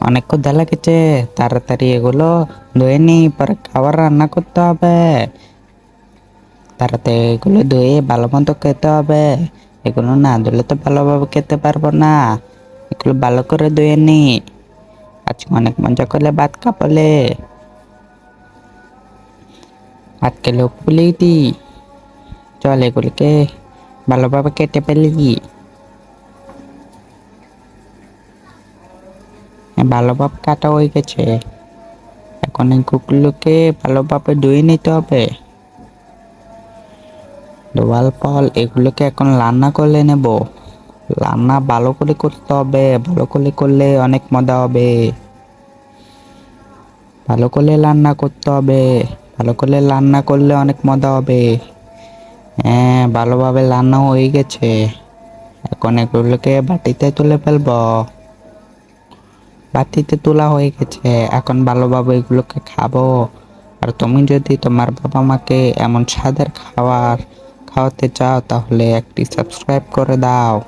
অনেক ক্ষুধা লেগেছে, তাড়াতাড়ি এগুলো ধুয়ে নি, পরে খাবার রান্না করতে হবে। তাড়াতাড়ি এগুলো ধুয়ে ভালো মতো খেতে হবে। এগুলো না ধুলে তো ভালোভাবে খেতে পারবো না। এগুলো ভালো করে ধুয়ে নি। আজকে অনেক মজা করলে ভাত খাবলে। ভাত খেলেও ফুলেই দি। চল এগুলিকে ভালোভাবে কেটে ফেলি। ভালোভাবে কাটা হয়ে গেছে। এখন এগুলোকে ভালোভাবে ধুয়ে নিতে হবে। ধোয়ার পর এগুলোকে এখন রান্না করে নেব। রান্না ভালো করে করতে হবে, ভালো করে করলে অনেক মজা হবে। ভালো করে রান্না করতে হবে, ভালো করে রান্না করলে অনেক মজা হবে। হ্যাঁ, ভালোভাবে রান্না হয়ে গেছে। এখন এগুলোকে বাটিতে তুলে ফেলবো। বাটিতে তোলা হয়ে গেছে, এখন ভালোভাবে এগুলোকে খাবো। আর তুমি যদি তোমার বাবা মাকে এমন স্বাদের খাবার খাওয়াতে চাও তাহলে একটি সাবস্ক্রাইব করে দাও।